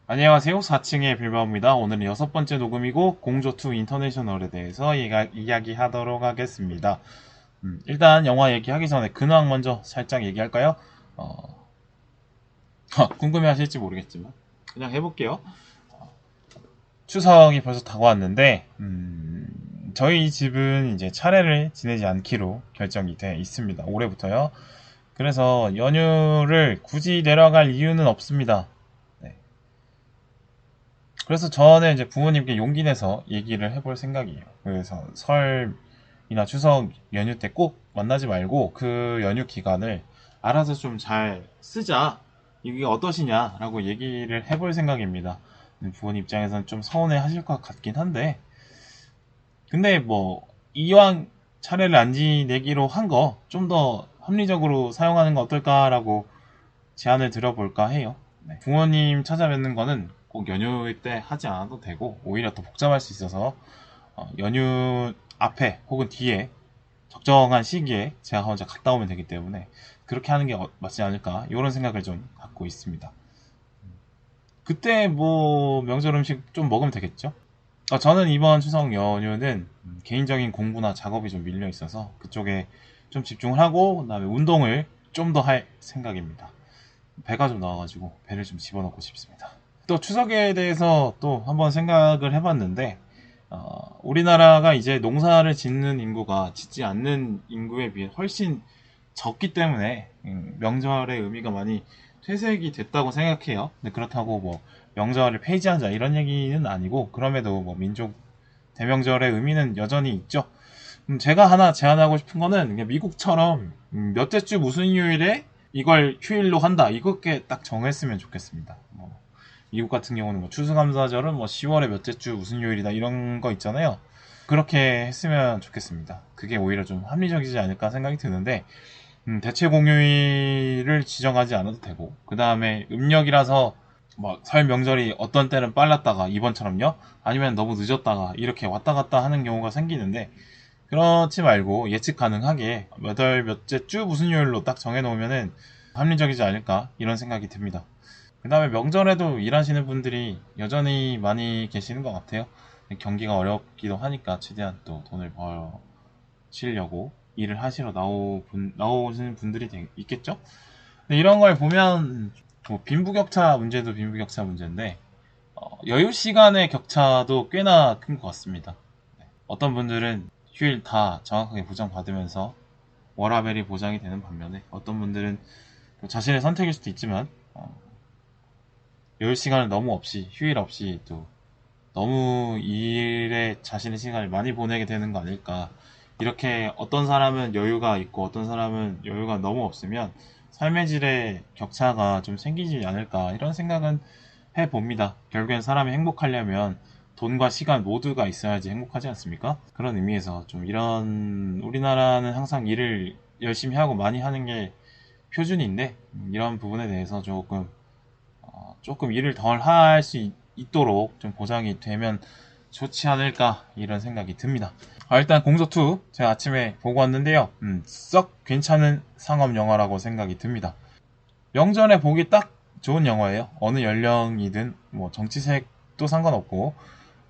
안녕하세요. 4층의 빌바오입니다. 오늘은 6번째 녹음이고 공조2 인터내셔널에 대해서 이야기하도록 하겠습니다. 일단 영화 얘기하기 전에 근황 먼저 살짝 얘기할까요? 궁금해 하실지 모르겠지만 그냥 해볼게요. 추석이 벌써 다가왔는데 저희 집은 이제 차례를 지내지 않기로 결정이 돼 있습니다. 올해부터요. 그래서 연휴를 굳이 내려갈 이유는 없습니다. 그래서 저는 이제 부모님께 용기 내서 얘기를 해볼 생각이에요. 그래서 설이나 추석 연휴 때 꼭 만나지 말고 그 연휴 기간을 알아서 좀 잘 쓰자. 이게 어떠시냐라고 얘기를 해볼 생각입니다. 부모님 입장에서는 좀 서운해 하실 것 같긴 한데, 근데 뭐 이왕 차례를 안 지내기로 한 거 좀 더 합리적으로 사용하는 거 어떨까라고 제안을 드려볼까 해요. 부모님 찾아뵙는 거는 꼭 연휴 때 하지 않아도 되고 오히려 더 복잡할 수 있어서 연휴 앞에 혹은 뒤에 적정한 시기에 제가 혼자 갔다 오면 되기 때문에 그렇게 하는 게 맞지 않을까 이런 생각을 좀 갖고 있습니다. 그때 뭐 명절 음식 좀 먹으면 되겠죠? 저는 이번 추석 연휴는 개인적인 공부나 작업이 좀 밀려 있어서 그쪽에 좀 집중을 하고 그다음에 운동을 좀 더 할 생각입니다. 배가 좀 나와가지고 배를 좀 집어넣고 싶습니다. 또 추석에 대해서 또 한번 생각을 해봤는데 우리나라가 이제 농사를 짓는 인구가 짓지 않는 인구에 비해 훨씬 적기 때문에 명절의 의미가 많이 퇴색이 됐다고 생각해요. 근데 그렇다고 뭐 명절을 폐지하자 이런 얘기는 아니고 그럼에도 뭐 민족 대명절의 의미는 여전히 있죠. 제가 하나 제안하고 싶은 거는 미국처럼 몇째 주 무슨 요일에 이걸 휴일로 한다 이렇게 딱 정했으면 좋겠습니다. 미국 같은 경우는 뭐 추수감사절은 뭐 10월에 몇째 주 무슨 요일이다 이런 거 있잖아요. 그렇게 했으면 좋겠습니다. 그게 오히려 좀 합리적이지 않을까 생각이 드는데 대체 공휴일을 지정하지 않아도 되고 그 다음에 음력이라서 뭐 설 명절이 어떤 때는 빨랐다가 이번처럼요 아니면 너무 늦었다가 이렇게 왔다 갔다 하는 경우가 생기는데 그렇지 말고 예측 가능하게 몇째 주 무슨 요일로 딱 정해놓으면은 합리적이지 않을까 이런 생각이 듭니다. 그 다음에 명절에도 일하시는 분들이 여전히 많이 계시는 것 같아요. 경기가 어렵기도 하니까 최대한 또 돈을 버시려고 일을 하시러 나오시는 분들이 있겠죠? 근데 이런 걸 보면 뭐 빈부격차 문제도 빈부격차 문제인데 여유 시간의 격차도 꽤나 큰 것 같습니다. 어떤 분들은 휴일 다 정확하게 보장받으면서 워라밸이 보장이 되는 반면에 어떤 분들은 자신의 선택일 수도 있지만 여유 시간을 너무 없이 휴일 없이 또 너무 일에 자신의 시간을 많이 보내게 되는 거 아닐까. 이렇게 어떤 사람은 여유가 있고 어떤 사람은 여유가 너무 없으면 삶의 질의 격차가 좀 생기지 않을까 이런 생각은 해봅니다. 결국엔 사람이 행복하려면 돈과 시간 모두가 있어야지 행복하지 않습니까? 그런 의미에서 좀 이런 우리나라는 항상 일을 열심히 하고 많이 하는 게 표준인데 이런 부분에 대해서 조금 일을 덜 할 수 있도록 좀 보장이 되면 좋지 않을까 이런 생각이 듭니다. 일단 공조2 제가 아침에 보고 왔는데요. 썩 괜찮은 상업 영화라고 생각이 듭니다. 명절에 보기 딱 좋은 영화예요. 어느 연령이든 뭐 정치색도 상관없고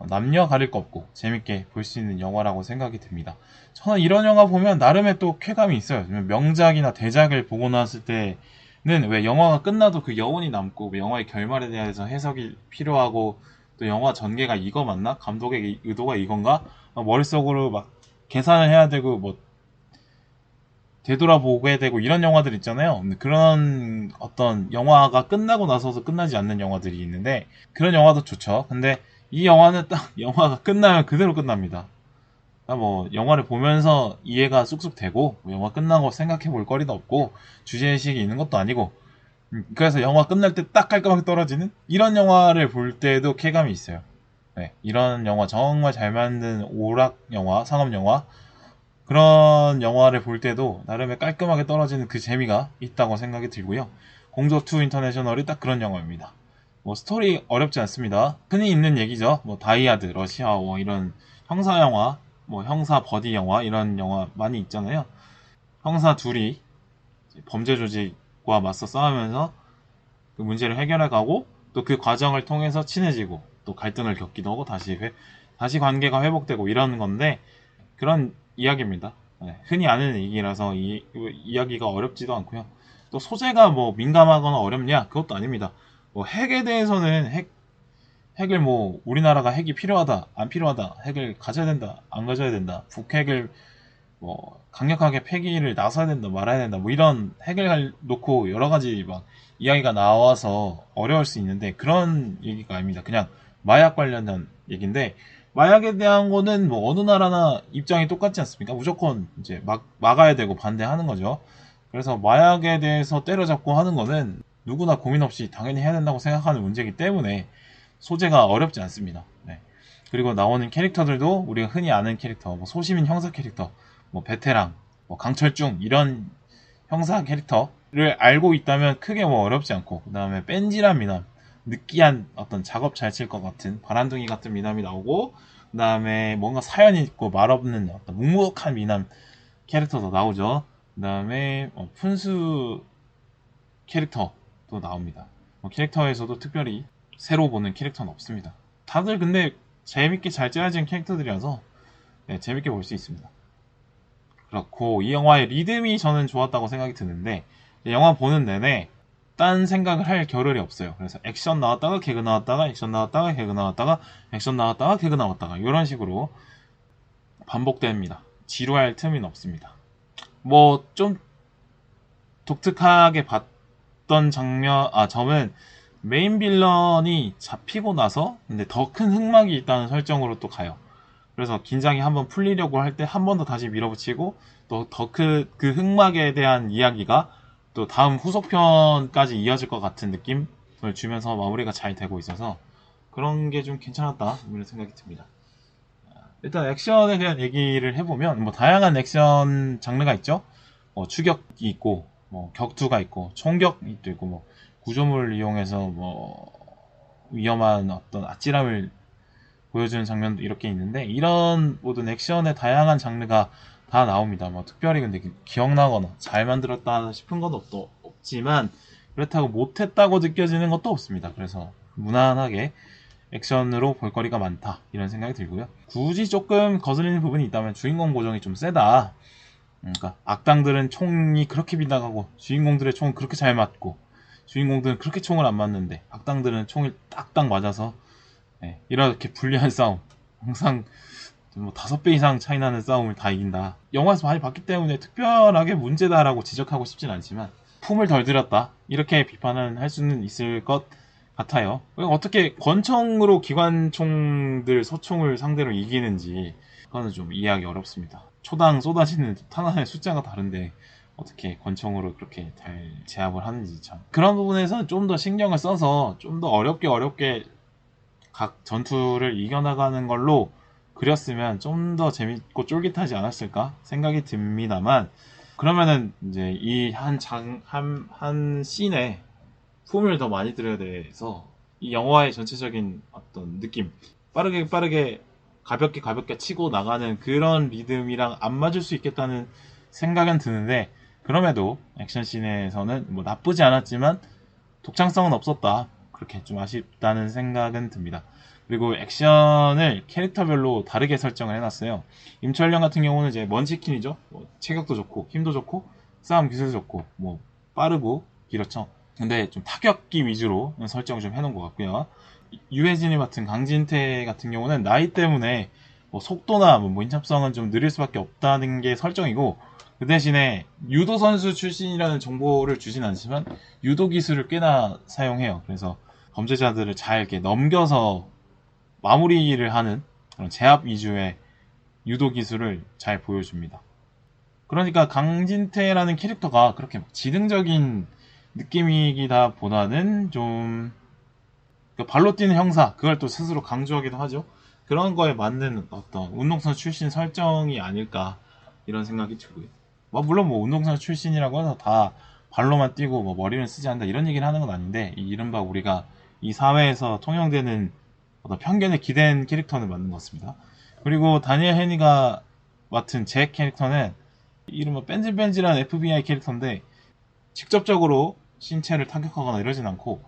남녀 가릴 거 없고 재밌게 볼 수 있는 영화라고 생각이 듭니다. 저는 이런 영화 보면 나름의 또 쾌감이 있어요. 명작이나 대작을 보고 나왔을 때는 왜 영화가 끝나도 그 여운이 남고 영화의 결말에 대해서 해석이 필요하고 또 영화 전개가 이거 맞나? 감독의 의도가 이건가? 머릿속으로 막 계산을 해야 되고 뭐 되돌아보게 되고 이런 영화들 있잖아요. 그런 어떤 영화가 끝나고 나서도 끝나지 않는 영화들이 있는데 그런 영화도 좋죠. 근데 이 영화는 딱 영화가 끝나면 그대로 끝납니다. 뭐 영화를 보면서 이해가 쑥쑥 되고 영화 끝나고 생각해 볼 거리도 없고 주제의식이 있는 것도 아니고 그래서 영화 끝날 때 딱 깔끔하게 떨어지는 이런 영화를 볼 때도 쾌감이 있어요. 네, 이런 영화 정말 잘 만든 오락 영화, 상업 영화 그런 영화를 볼 때도 나름의 깔끔하게 떨어지는 그 재미가 있다고 생각이 들고요. 공조2 인터내셔널이 딱 그런 영화입니다. 뭐 스토리 어렵지 않습니다. 흔히 있는 얘기죠. 뭐 다이아드, 러시아워 이런 형사 영화, 뭐 형사 버디 영화 이런 영화 많이 있잖아요. 형사 둘이 범죄 조직과 맞서 싸우면서 그 문제를 해결해 가고 또 그 과정을 통해서 친해지고 또 갈등을 겪기도 하고 다시 관계가 회복되고 이런 건데 그런 이야기입니다. 네, 흔히 아는 얘기라서 이야기가 어렵지도 않고요. 또 소재가 뭐 민감하거나 어렵냐? 그것도 아닙니다. 뭐 핵에 대해서는 핵을 뭐 우리나라가 핵이 필요하다, 안 필요하다, 핵을 가져야 된다, 안 가져야 된다, 북핵을 뭐 강력하게 폐기를 나서야 된다, 말아야 된다, 뭐 이런 핵을 놓고 여러 가지 막 이야기가 나와서 어려울 수 있는데 그런 얘기가 아닙니다. 그냥 마약 관련된 얘기인데 마약에 대한 거는 뭐 어느 나라나 입장이 똑같지 않습니까? 무조건 이제 막아야 되고 반대하는 거죠. 그래서 마약에 대해서 때려잡고 하는 거는 누구나 고민 없이 당연히 해야 된다고 생각하는 문제이기 때문에 소재가 어렵지 않습니다. 네. 그리고 나오는 캐릭터들도 우리가 흔히 아는 캐릭터, 뭐 소시민 형사 캐릭터, 뭐 베테랑, 뭐 강철중 이런 형사 캐릭터를 알고 있다면 크게 뭐 어렵지 않고 그 다음에 뺀질한 미남, 느끼한 어떤 작업 잘 칠 것 같은 바람둥이 같은 미남이 나오고 그 다음에 뭔가 사연이 있고 말없는 어떤 묵묵한 미남 캐릭터도 나오죠. 그 다음에 푼수 캐릭터도 나옵니다. 캐릭터에서도 특별히 새로 보는 캐릭터는 없습니다. 다들 근데 재밌게 잘 짜여진 캐릭터들이라서 네, 재밌게 볼 수 있습니다. 그렇고 이 영화의 리듬이 저는 좋았다고 생각이 드는데 영화 보는 내내 딴 생각을 할 겨를이 없어요. 그래서 액션 나왔다가 개그 나왔다가 액션 나왔다가 개그 나왔다가 액션 나왔다가 개그 나왔다가 이런 식으로 반복됩니다. 지루할 틈이 없습니다. 뭐 좀 독특하게 봤던 점은 메인 빌런이 잡히고 나서 근데 더 큰 흑막이 있다는 설정으로 또 가요. 그래서 긴장이 한번 풀리려고 할 때 한 번 더 다시 밀어붙이고 또 더 그 흑막에 대한 이야기가 또 다음 후속편까지 이어질 것 같은 느낌을 주면서 마무리가 잘 되고 있어서 그런 게 좀 괜찮았다 이런 생각이 듭니다. 일단 액션에 대한 얘기를 해보면 뭐 다양한 액션 장르가 있죠. 추격이 있고 뭐 격투가 있고 총격이 또 있고 뭐 구조물을 이용해서 뭐 위험한 어떤 아찔함을 보여주는 장면도 이렇게 있는데 이런 모든 액션의 다양한 장르가 다 나옵니다. 뭐 특별히 근데 기억나거나 잘 만들었다 싶은 건 없지만 그렇다고 못했다고 느껴지는 것도 없습니다. 그래서 무난하게 액션으로 볼거리가 많다 이런 생각이 들고요. 굳이 조금 거슬리는 부분이 있다면 주인공 고정이 좀 세다. 그러니까 악당들은 총이 그렇게 빗나가고 주인공들의 총은 그렇게 잘 맞고 주인공들은 그렇게 총을 안 맞는데 악당들은 총이 딱딱 맞아서 네, 이렇게 불리한 싸움 항상 뭐 5배 이상 차이 나는 싸움을 다 이긴다. 영화에서 많이 봤기 때문에 특별하게 문제다라고 지적하고 싶진 않지만 품을 덜 들였다 이렇게 비판은 할 수는 있을 것 같아요. 어떻게 권총으로 기관총들 소총을 상대로 이기는지 그거는 좀 이해하기 어렵습니다. 초당 쏟아지는 탄환의 숫자가 다른데 어떻게 권총으로 그렇게 잘 제압을 하는지 참 그런 부분에서 좀 더 신경을 써서 좀 더 어렵게 각 전투를 이겨나가는 걸로 그렸으면 좀 더 재밌고 쫄깃하지 않았을까 생각이 듭니다만 그러면은 이제 이 한 씬에 품을 더 많이 들여야 돼서 이 영화의 전체적인 어떤 느낌 빠르게 가볍게 치고 나가는 그런 리듬이랑 안 맞을 수 있겠다는 생각은 드는데 그럼에도 액션씬에서는 뭐 나쁘지 않았지만 독창성은 없었다 그렇게 좀 아쉽다는 생각은 듭니다. 그리고 액션을 캐릭터별로 다르게 설정을 해놨어요. 임철령 같은 경우는 이제 먼치킨이죠. 뭐 체격도 좋고 힘도 좋고 싸움 기술도 좋고 뭐 빠르고 그렇죠. 근데 좀 타격기 위주로 설정을 좀 해놓은 것 같고요. 유해진이 맡은 강진태 같은 경우는 나이 때문에 뭐 속도나 뭐 인첩성은 좀 느릴 수밖에 없다는 게 설정이고 그 대신에 유도 선수 출신이라는 정보를 주진 않지만 유도 기술을 꽤나 사용해요. 그래서 범죄자들을 잘 이렇게 넘겨서 마무리를 하는 그런 제압 위주의 유도 기술을 잘 보여줍니다. 그러니까 강진태라는 캐릭터가 그렇게 지능적인 느낌이기다 보다는 좀 발로 뛰는 형사 그걸 또 스스로 강조하기도 하죠. 그런 거에 맞는 어떤 운동선수 출신 설정이 아닐까 이런 생각이 들고요. 물론 뭐 운동선수 출신이라고 해서 다 발로만 뛰고 뭐 머리는 쓰지 않는다 이런 얘기를 하는 건 아닌데 이 이른바 우리가 이 사회에서 통용되는 어떤 편견에 기댄 캐릭터는 맞는 것 같습니다. 그리고 다니엘 헤니가 맡은 잭 캐릭터는 이른바 뺀질뺀질한 FBI 캐릭터인데 직접적으로 신체를 타격하거나 이러진 않고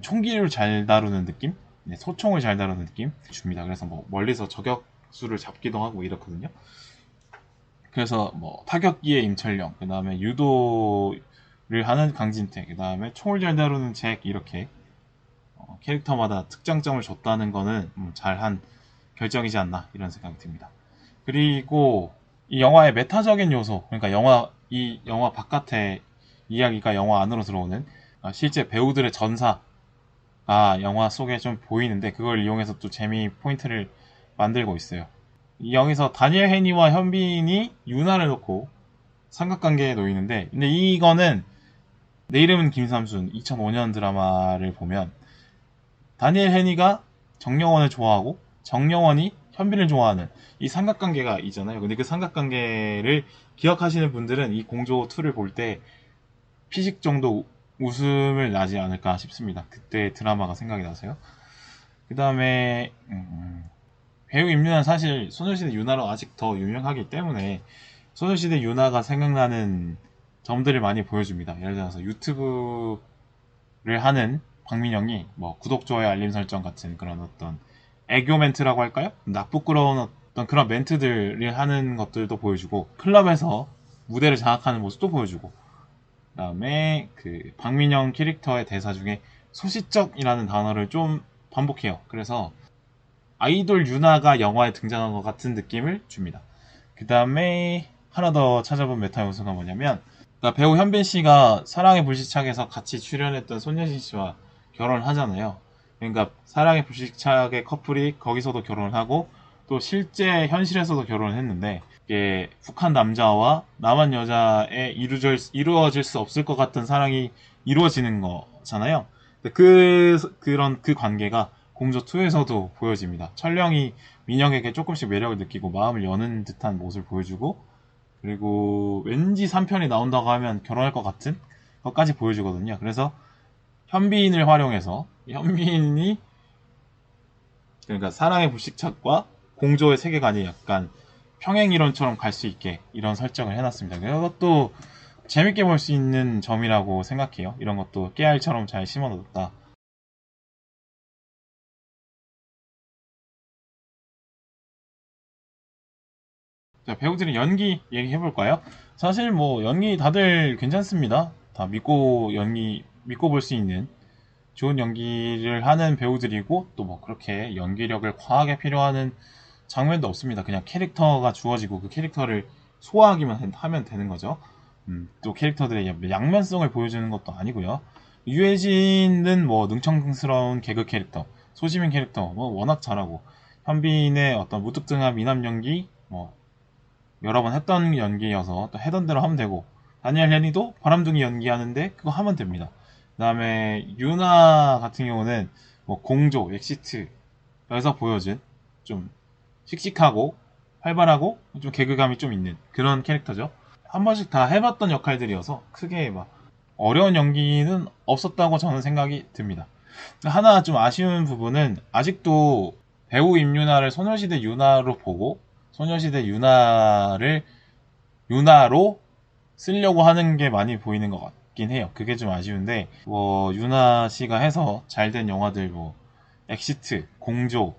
총기를 잘 다루는 느낌? 네, 소총을 잘 다루는 느낌 줍니다. 그래서 뭐 멀리서 저격수를 잡기도 하고 이렇거든요. 그래서 뭐 타격기의 임철령, 그 다음에 유도를 하는 강진태, 그 다음에 총을 잘 다루는 잭 이렇게 캐릭터마다 특장점을 줬다는 거는 잘한 결정이지 않나 이런 생각이 듭니다. 그리고 이 영화의 메타적인 요소, 그러니까 이 영화 바깥의 이야기가 영화 안으로 들어오는 실제 배우들의 전사가 영화 속에 좀 보이는데 그걸 이용해서 또 재미 포인트를 만들고 있어요. 여기서 다니엘 헤니와 현빈이 윤활을 놓고 삼각관계에 놓이는데 근데 이거는 내 이름은 김삼순 2005년 드라마를 보면 다니엘 헤니가 정영원을 좋아하고 정영원이 현빈을 좋아하는 이 삼각관계가 있잖아요. 근데 그 삼각관계를 기억하시는 분들은 이 공조 2를 볼 때 피식 정도 웃음을 나지 않을까 싶습니다. 그때 드라마가 생각이 나서요. 그 다음에 배우 임윤아는 사실 소녀시대 윤아로 아직 더 유명하기 때문에 소녀시대 윤아가 생각나는 점들을 많이 보여줍니다. 예를 들어서 유튜브를 하는 박민영이 뭐 구독, 좋아요, 알림 설정 같은 그런 어떤 애교 멘트라고 할까요? 나쁘끄러운 어떤 그런 멘트들을 하는 것들도 보여주고 클럽에서 무대를 장악하는 모습도 보여주고 그 다음에 그 박민영 캐릭터의 대사 중에 소시적이라는 단어를 좀 반복해요. 그래서 아이돌 유나가 영화에 등장한 것 같은 느낌을 줍니다. 그 다음에 하나 더 찾아본 메타 요소가 뭐냐면 그러니까 배우 현빈 씨가 사랑의 불시착에서 같이 출연했던 손예진 씨와 결혼하잖아요. 그러니까 사랑의 불시착의 커플이 거기서도 결혼하고 또 실제 현실에서도 결혼을 했는데 이게 북한 남자와 남한 여자에 이루어질 수 없을 것 같은 사랑이 이루어지는 거잖아요. 그런 그 관계가 공조2에서도 보여집니다. 철령이 민영에게 조금씩 매력을 느끼고 마음을 여는 듯한 모습을 보여주고 그리고 왠지 3편이 나온다고 하면 결혼할 것 같은 것까지 보여주거든요. 그래서 현빈을 활용해서 현빈이 그러니까 사랑의 불식착과 공조의 세계관이 약간 평행이론처럼 갈 수 있게 이런 설정을 해놨습니다. 이것도 재밌게 볼 수 있는 점이라고 생각해요. 이런 것도 깨알처럼 잘 심어놓았다. 자, 배우들의 연기 얘기해볼까요? 사실 뭐 연기 다들 괜찮습니다. 다 믿고 볼 수 있는 좋은 연기를 하는 배우들이고 또 뭐 그렇게 연기력을 과하게 필요하는 장면도 없습니다. 그냥 캐릭터가 주어지고 그 캐릭터를 소화하기만 하면 되는 거죠. 또 캐릭터들의 양면성을 보여주는 것도 아니고요. 유해진은 뭐 능청스러운 개그 캐릭터, 소시민 캐릭터 뭐 워낙 잘하고 현빈의 어떤 무뚝뚝한 미남 연기 뭐 여러 번 했던 연기여서 또 해던 대로 하면 되고 다니엘 헨리도 바람둥이 연기하는데 그거 하면 됩니다. 그 다음에 유나 같은 경우는 뭐 공조, 엑시트에서 보여준 좀 씩씩하고 활발하고 좀 개그감이 좀 있는 그런 캐릭터죠. 한 번씩 다 해봤던 역할들이어서 크게 막 어려운 연기는 없었다고 저는 생각이 듭니다. 하나 좀 아쉬운 부분은 아직도 배우 임유나를 소녀시대 유나로 보고 소녀시대 유나로 쓰려고 하는 게 많이 보이는 것 같긴 해요. 그게 좀 아쉬운데 뭐 유나 씨가 해서 잘 된 영화들 뭐 엑시트, 공조,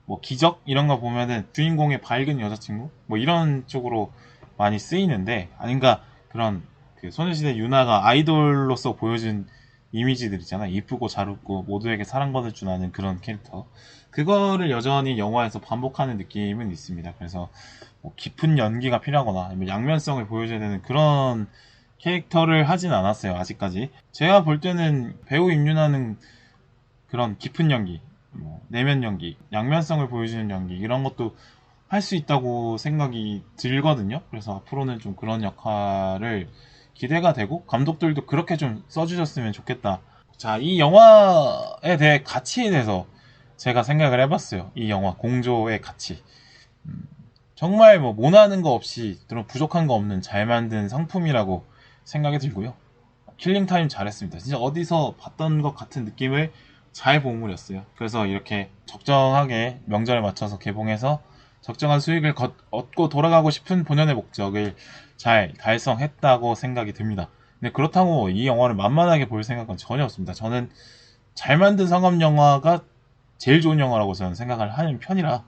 뭐 기적 이런 거 보면은 주인공의 밝은 여자친구 뭐 이런 쪽으로 많이 쓰이는데 아닌가 그런 그 소녀시대 유나가 아이돌로서 보여준 이미지들 있잖아. 이쁘고 잘 웃고 모두에게 사랑받을 줄 아는 그런 캐릭터. 그거를 여전히 영화에서 반복하는 느낌은 있습니다. 그래서 뭐 깊은 연기가 필요하거나 아니면 양면성을 보여줘야 되는 그런 캐릭터를 하진 않았어요. 아직까지. 제가 볼 때는 배우 임윤아는 그런 깊은 연기, 뭐 내면 연기, 양면성을 보여주는 연기 이런 것도 할 수 있다고 생각이 들거든요. 그래서 앞으로는 좀 그런 역할을 기대가 되고 감독들도 그렇게 좀 써주셨으면 좋겠다. 자, 이 영화에 대해 가치에 대해서 제가 생각을 해봤어요. 이 영화 공조의 가치. 정말 뭐 모나는 거 없이 그런 부족한 거 없는 잘 만든 상품이라고 생각이 들고요. 킬링타임 잘했습니다. 진짜 어디서 봤던 것 같은 느낌을 잘 버무렸어요. 그래서 이렇게 적정하게 명절에 맞춰서 개봉해서 적정한 수익을 얻고 돌아가고 싶은 본연의 목적을 잘 달성했다고 생각이 듭니다. 근데 그렇다고 이 영화를 만만하게 볼 생각은 전혀 없습니다. 저는 잘 만든 상업 영화가 제일 좋은 영화라고 저는 생각을 하는 편이라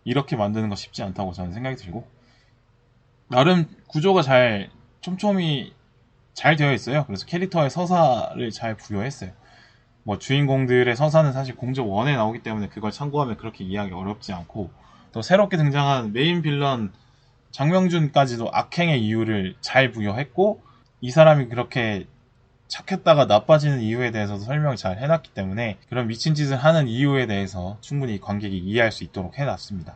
이렇게 만드는 거 쉽지 않다고 저는 생각이 들고, 나름 구조가 잘 촘촘히 잘 되어 있어요. 그래서 캐릭터의 서사를 잘 부여했어요. 뭐 주인공들의 서사는 사실 공적 원에 나오기 때문에 그걸 참고하면 그렇게 이해하기 어렵지 않고, 또 새롭게 등장한 메인 빌런 장명준까지도 악행의 이유를 잘 부여했고, 이 사람이 그렇게 착했다가 나빠지는 이유에 대해서도 설명을 잘 해놨기 때문에 그런 미친 짓을 하는 이유에 대해서 충분히 관객이 이해할 수 있도록 해놨습니다.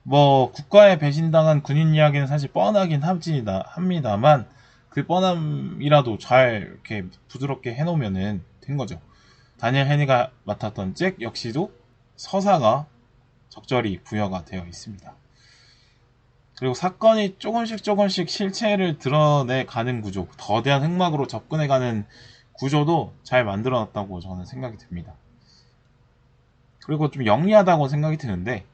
뭐 국가에 배신당한 군인 이야기는 사실 뻔하긴 합니다만 그 뻔함이라도 잘 이렇게 부드럽게 해놓으면 된 거죠. 다니엘 헤니가 맡았던 잭 역시도 서사가 적절히 부여가 되어 있습니다. 그리고 사건이 조금씩 실체를 드러내가는 구조, 거대한 흑막으로 접근해가는 구조도 잘 만들어놨다고 저는 생각이 듭니다. 그리고 좀 영리하다고 생각이 드는데,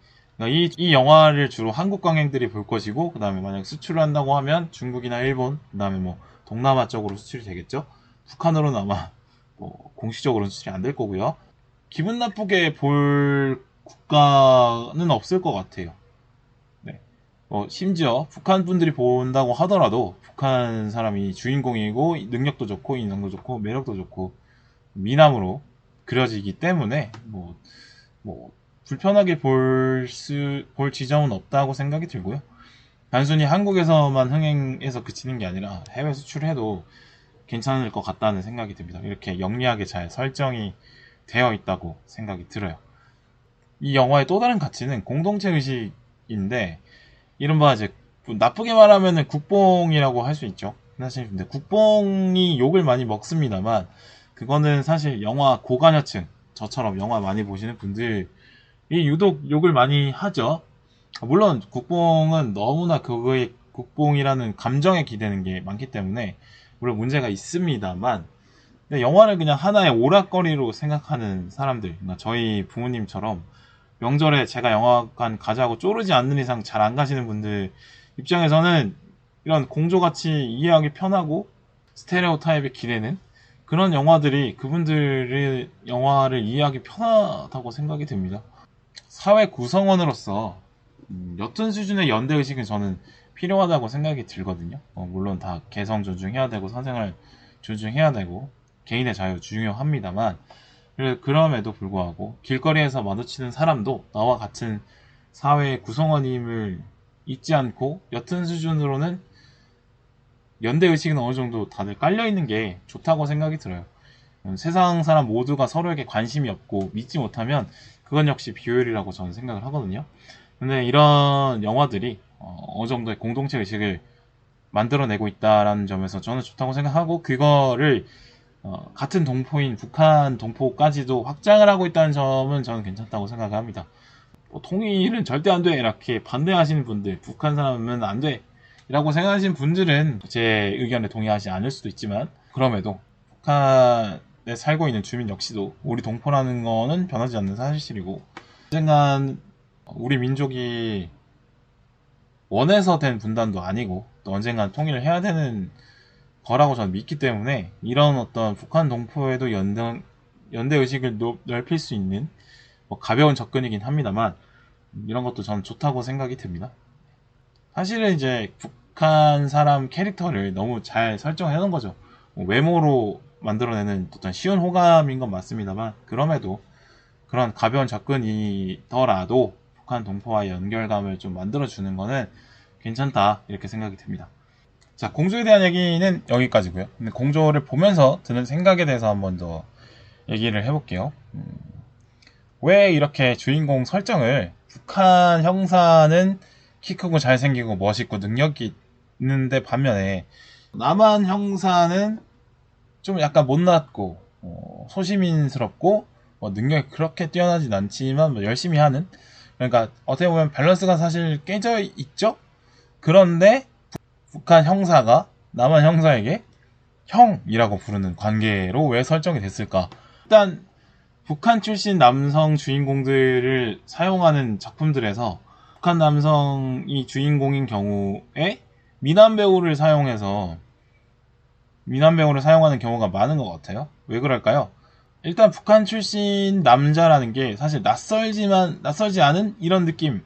이 영화를 주로 한국 관객들이 볼 것이고, 그 다음에 만약 수출을 한다고 하면 중국이나 일본, 그 다음에 뭐 동남아 쪽으로 수출이 되겠죠. 북한으로는 아마 뭐 공식적으로는 수출이 안 될 거고요. 기분 나쁘게 볼 국가는 없을 것 같아요. 네. 심지어 북한 분들이 본다고 하더라도 북한 사람이 주인공이고 능력도 좋고 인성도 좋고 매력도 좋고 미남으로 그려지기 때문에 뭐 불편하게 볼 지점은 없다고 생각이 들고요. 단순히 한국에서만 흥행해서 그치는 게 아니라 해외 수출해도 괜찮을 것 같다는 생각이 듭니다. 이렇게 영리하게 잘 설정이 되어 있다고 생각이 들어요. 이 영화의 또 다른 가치는 공동체 의식인데, 이른바 이제 나쁘게 말하면은 국뽕이라고 할 수 있죠. 사실 근데 국뽕이 욕을 많이 먹습니다만 그거는 사실 영화 고관여층, 저처럼 영화 많이 보시는 분들이 유독 욕을 많이 하죠. 물론 국뽕은 너무나 그거의 국뽕이라는 감정에 기대는 게 많기 때문에 물론 문제가 있습니다만, 근데 영화를 그냥 하나의 오락거리로 생각하는 사람들, 그러니까 저희 부모님처럼 명절에 제가 영화관 가자고 쪼르지 않는 이상 잘 안 가시는 분들 입장에서는 이런 공조같이 이해하기 편하고 스테레오 타입에 기대는 그런 영화들이 그분들의 영화를 이해하기 편하다고 생각이 듭니다. 사회 구성원으로서 옅은 수준의 연대의식은 저는 필요하다고 생각이 들거든요. 물론 다 개성 존중해야 되고 사생활 존중해야 되고 개인의 자유 중요합니다만, 그럼에도 불구하고 길거리에서 마주치는 사람도 나와 같은 사회의 구성원임을 잊지 않고 옅은 수준으로는 연대의식은 어느 정도 다들 깔려있는 게 좋다고 생각이 들어요. 세상 사람 모두가 서로에게 관심이 없고 믿지 못하면 그건 역시 비효율이라고 저는 생각을 하거든요. 근데 이런 영화들이 어느 정도의 공동체 의식을 만들어내고 있다라는 점에서 저는 좋다고 생각하고, 그거를 같은 동포인 북한 동포까지도 확장을 하고 있다는 점은 저는 괜찮다고 생각합니다. 통일은 절대 안 돼 이렇게 반대하시는 분들, 북한 사람은 안 돼 라고 생각하시는 분들은 제 의견에 동의하지 않을 수도 있지만, 그럼에도 북한에 살고 있는 주민 역시도 우리 동포라는 거는 변하지 않는 사실이고, 언젠간 우리 민족이 원해서 된 분단도 아니고 또 언젠간 통일을 해야 되는 거라고 저는 믿기 때문에, 이런 어떤 북한 동포에도 연대 의식을 넓힐 수 있는 가벼운 접근이긴 합니다만 이런 것도 저는 좋다고 생각이 듭니다. 사실은 이제 북한 사람 캐릭터를 너무 잘 설정해 놓은 거죠. 외모로 만들어내는 어떤 쉬운 호감인 건 맞습니다만, 그럼에도 그런 가벼운 접근이더라도 북한 동포와의 연결감을 좀 만들어주는 거는 괜찮다 이렇게 생각이 듭니다. 자, 공조에 대한 얘기는 여기까지고요. 근데 공조를 보면서 드는 생각에 대해서 한번 더 얘기를 해볼게요. 왜 이렇게 주인공 설정을 북한 형사는 키 크고 잘생기고 멋있고 능력이 있는데 반면에 남한 형사는 좀 약간 못났고 소시민스럽고 능력이 그렇게 뛰어나진 않지만 열심히 하는, 그러니까 어떻게 보면 밸런스가 사실 깨져 있죠. 그런데 북한 형사가 남한 형사에게 형이라고 부르는 관계로 왜 설정이 됐을까? 일단 북한 출신 남성 주인공들을 사용하는 작품들에서 북한 남성이 주인공인 경우에 미남 배우를 사용해서 미남 배우를 사용하는 경우가 많은 것 같아요. 왜 그럴까요? 일단 북한 출신 남자라는 게 사실 낯설지 않은 이런 느낌을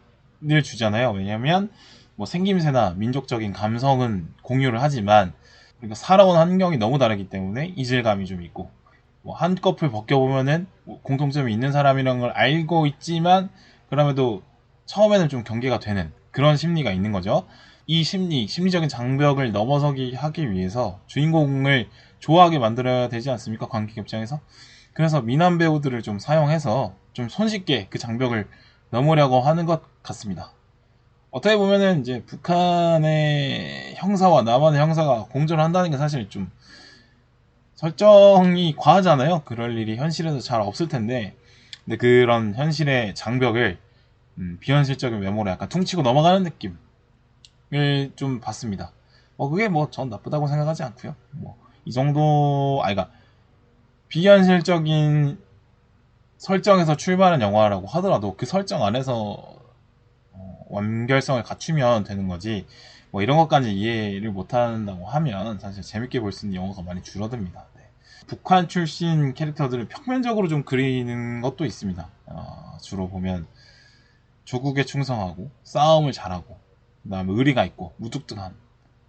주잖아요. 왜냐면 뭐 생김새나 민족적인 감성은 공유를 하지만 그러니까 살아온 환경이 너무 다르기 때문에 이질감이 좀 있고 뭐 한꺼풀 벗겨보면은 뭐 공통점이 있는 사람이라는 걸 알고 있지만 그럼에도 처음에는 좀 경계가 되는 그런 심리가 있는 거죠. 이 심리적인 장벽을 넘어서기 하기 위해서 주인공을 좋아하게 만들어야 되지 않습니까? 관객 입장에서. 그래서 미남 배우들을 좀 사용해서 좀 손쉽게 그 장벽을 넘으려고 하는 것 같습니다. 어떻게 보면은 이제 북한의 형사와 남한의 형사가 공존을 한다는 게 사실 좀 설정이 과하잖아요. 그럴 일이 현실에서 잘 없을 텐데, 근데 그런 현실의 장벽을 비현실적인 외모로 약간 퉁치고 넘어가는 느낌을 좀 받습니다. 그게 뭐 전 나쁘다고 생각하지 않고요. 뭐 이 정도 아이가 비현실적인 설정에서 출발한 영화라고 하더라도 그 설정 안에서 완결성을 갖추면 되는 거지. 뭐 이런 것까지 이해를 못한다고 하면 사실 재밌게 볼 수 있는 영화가 많이 줄어듭니다. 네. 북한 출신 캐릭터들을 평면적으로 좀 그리는 것도 있습니다. 주로 보면 조국에 충성하고 싸움을 잘하고 그다음에 의리가 있고 무뚝뚝한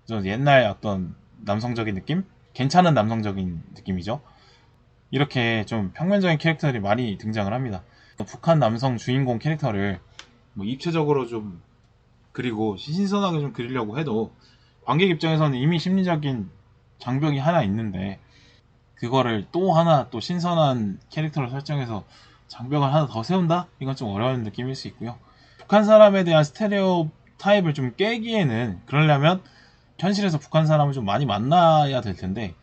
좀 옛날 어떤 남성적인 느낌? 괜찮은 남성적인 느낌이죠. 이렇게 좀 평면적인 캐릭터들이 많이 등장을 합니다. 북한 남성 주인공 캐릭터를 뭐 입체적으로 좀 그리고 신선하게 좀 그리려고 해도 관객 입장에서는 이미 심리적인 장벽이 하나 있는데 그거를 또 하나 또 신선한 캐릭터를 설정해서 장벽을 하나 더 세운다? 이건 좀 어려운 느낌일 수 있고요. 북한 사람에 대한 스테레오 타입을 좀 깨기에는 그러려면 현실에서 북한 사람을 좀 많이 만나야 될 텐데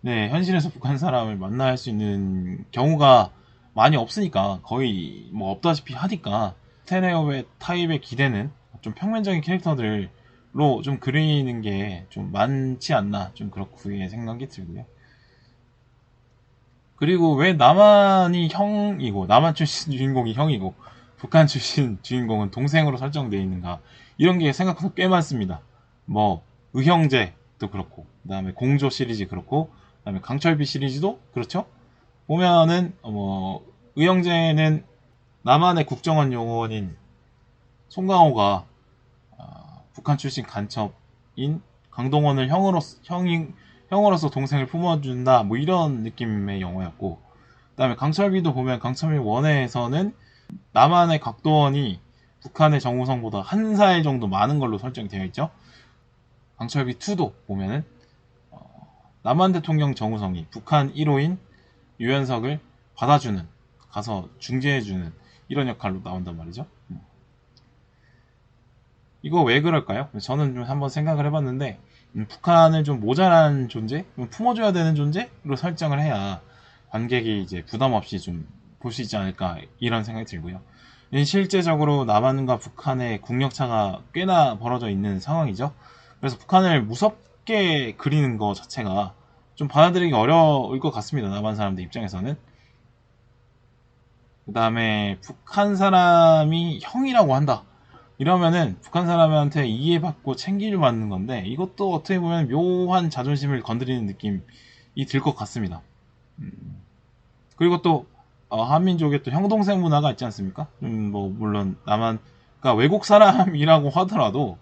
네, 현실에서 북한 사람을 만날 수 있는 경우가 많이 없으니까 거의 뭐 없다시피 하니까 스테레오 타입에 기대는 좀 평면적인 캐릭터들로 좀 그리는 게 좀 많지 않나 좀 그렇게 생각이 들고요. 그리고 왜 남한이 형이고 남한 출신 주인공이 형이고 북한 출신 주인공은 동생으로 설정되어 있는가 이런 게 생각보다 꽤 많습니다. 뭐 의형제도 그렇고 그다음에 공조 시리즈 그렇고 그다음에 강철비 시리즈도 그렇죠. 보면은 뭐 의형제는 남한의 국정원 요원인 송강호가 북한 출신 간첩인 강동원을 형으로서 동생을 품어준다 뭐 이런 느낌의 영화였고 그다음에 강철비도 보면 강철비 원에서는 남한의 각도원이 북한의 정우성보다 한 살 정도 많은 걸로 설정이 되어 있죠. 강철비 2도 보면은 남한 대통령 정우성이 북한 1호인 유연석을 받아주는 가서 중재해주는 이런 역할로 나온단 말이죠. 이거 왜 그럴까요? 저는 좀 한번 생각을 해봤는데 북한을 좀 모자란 존재, 좀 품어줘야 되는 존재로 설정을 해야 관객이 이제 부담 없이 좀 볼 수 있지 않을까 이런 생각이 들고요. 실제적으로 남한과 북한의 국력차가 꽤나 벌어져 있는 상황이죠. 그래서 북한을 무섭게 그리는 것 자체가 좀 받아들이기 어려울 것 같습니다. 남한 사람들 입장에서는. 그 다음에 북한 사람이 형이라고 한다. 이러면은 북한 사람한테 이해받고 챙기를 받는 건데 이것도 어떻게 보면 묘한 자존심을 건드리는 느낌이 들 것 같습니다. 그리고 또 한민족의 또 형동생 문화가 있지 않습니까? 뭐 물론 남한 그러니까 외국 사람이라고 하더라도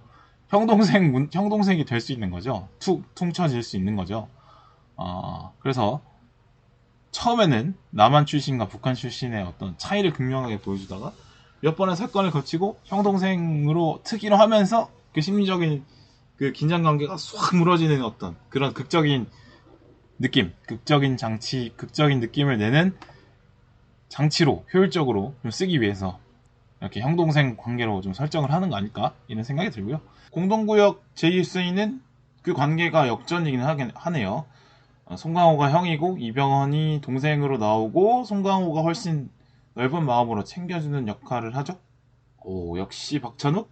형동생이 될 수 있는 거죠. 툭 퉁쳐질 수 있는 거죠. 그래서 처음에는 남한 출신과 북한 출신의 어떤 차이를 극명하게 보여주다가 몇 번의 사건을 거치고 형 동생으로 특이로 하면서 그 심리적인 그 긴장 관계가 쏙 무너지는 어떤 그런 극적인 느낌, 극적인 느낌을 내는 장치로 효율적으로 좀 쓰기 위해서 이렇게 형 동생 관계로 좀 설정을 하는 거 아닐까 이런 생각이 들고요. 공동구역 제1스는 그 관계가 역전이긴 하네요. 송강호가 형이고 이병헌이 동생으로 나오고 송강호가 훨씬 넓은 마음으로 챙겨주는 역할을 하죠. 오, 역시 박찬욱?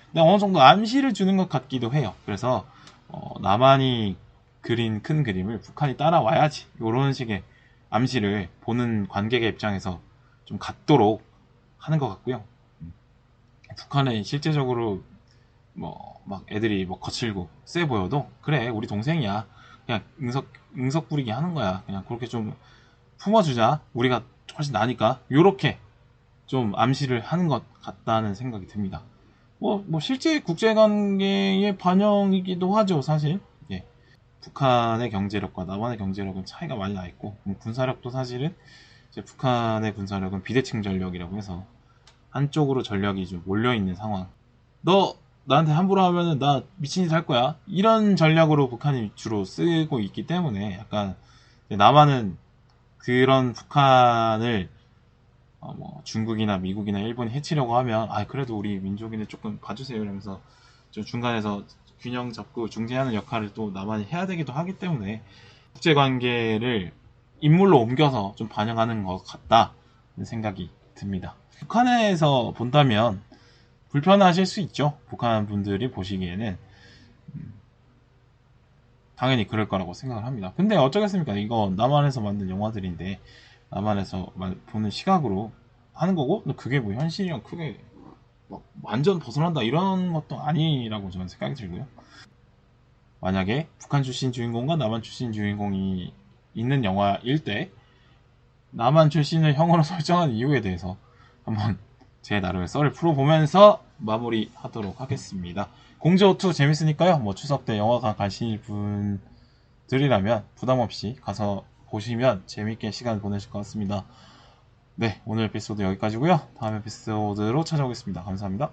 근데 어느 정도 암시를 주는 것 같기도 해요. 그래서 남한이 그린 큰 그림을 북한이 따라와야지, 이런 식의 암시를 보는 관객의 입장에서 좀 갖도록 하는 것 같고요. 북한은 실제적으로 뭐 막 애들이 뭐 거칠고 세 보여도 그래 우리 동생이야, 그냥 응석 부리기 하는 거야, 그냥 그렇게 좀 품어주자, 우리가 훨씬 나니까, 요렇게 좀 암시를 하는 것 같다는 생각이 듭니다. 뭐 실제 국제관계의 반영이기도 하죠, 사실. 예. 북한의 경제력과 남한의 경제력은 차이가 많이 나 있고, 군사력도 사실은 이제 북한의 군사력은 비대칭 전력이라고 해서 한쪽으로 전력이 좀 몰려 있는 상황. 너 나한테 함부로 하면은 나 미친 짓 할 거야, 이런 전략으로 북한이 주로 쓰고 있기 때문에, 약간 남한은 그런 북한을 뭐 중국이나 미국이나 일본이 해치려고 하면, 그래도 우리 민족인을 조금 봐주세요 이러면서 좀 중간에서 균형 잡고 중재하는 역할을 또 남한이 해야 되기도 하기 때문에, 국제관계를 인물로 옮겨서 좀 반영하는 것 같다는 생각이 듭니다. 북한에서 본다면 불편하실 수 있죠. 북한 분들이 보시기에는 당연히 그럴 거라고 생각을 합니다. 근데 어쩌겠습니까? 이거 남한에서 만든 영화들인데 남한에서 보는 시각으로 하는 거고, 그게 뭐 현실이랑 크게 막 완전 벗어난다 이런 것도 아니라고 저는 생각이 들고요. 만약에 북한 출신 주인공과 남한 출신 주인공이 있는 영화일 때 남한 출신을 형으로 설정한 이유에 대해서 한번 제 나름의 썰을 풀어보면서 마무리하도록 하겠습니다. 공저2 재밌으니까요. 뭐 추석 때 영화관 가실 분들이라면 부담 없이 가서 보시면 재밌게 시간 보내실 것 같습니다. 네, 오늘 에피소드 여기까지고요. 다음 에피소드로 찾아오겠습니다. 감사합니다.